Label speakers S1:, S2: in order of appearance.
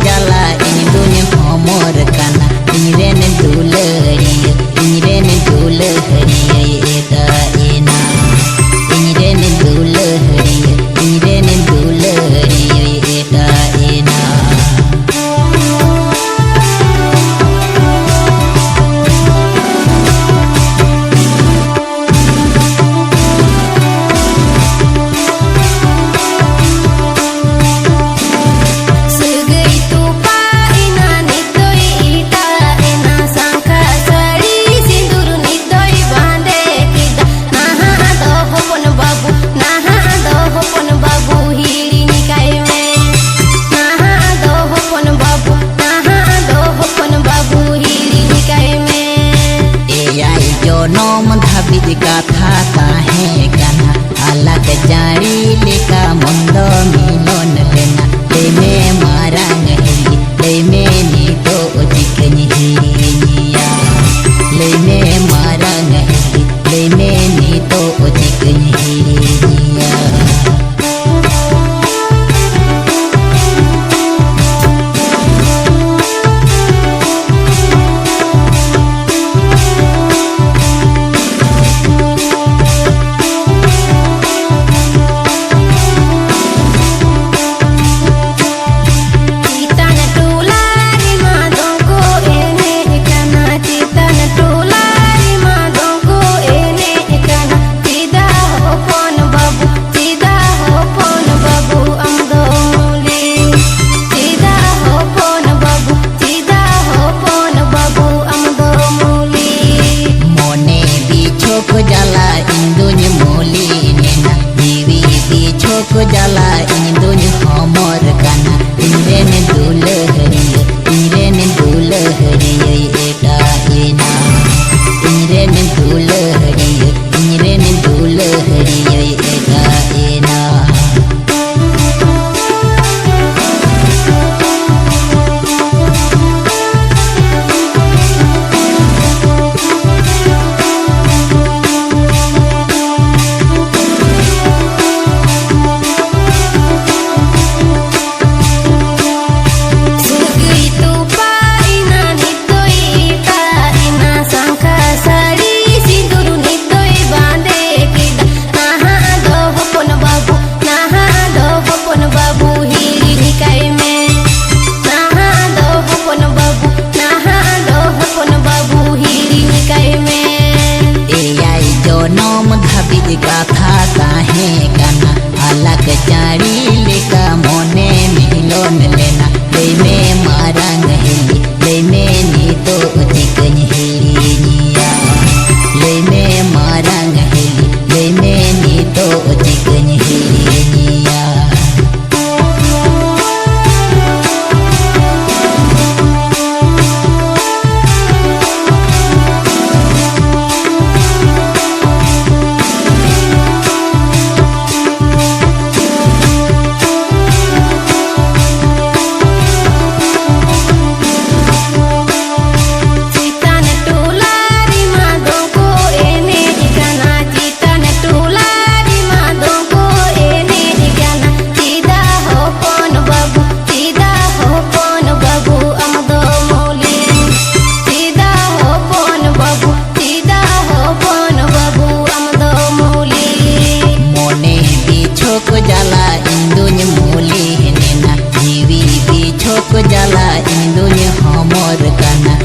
S1: जाला इन दुनिया हमर काना इनरेन दुलहरिया इनरेन दुलहरिया एदा एना इनरेन दुलहरिया इनरेन दुलहरिया एदा एना नोम धाबी कथा ताहे गाना अलग जारी लेका मंदो मिलन लेना लेमे मारांग हेली लेमे नी तो जिकनी हिनिया लेमे मारांग हेली लेमे नी तो जिकनी हिनिया जाला इन दुनिया मोली नेना जीवी पीछो को जाला इन दुनिया हमर काना इनरेन दुलहरिया इनरेन दुलहरिया एदा एना इनरेन दुलहरिया इनरेन दुलहरिया एदा एना नोम धाबी कथा ताहे गाना अलग जारी लेका मोने मिलन लेना लेमे मारांग हेली लेमे नी तो जिकनी हिनिया लेमे मारांग हेली लेमे नी तो जिकनी हिनिया को जाला इन दुनिया मोली नेना जीवी पीछो को जाला इन दुनिया हमर काना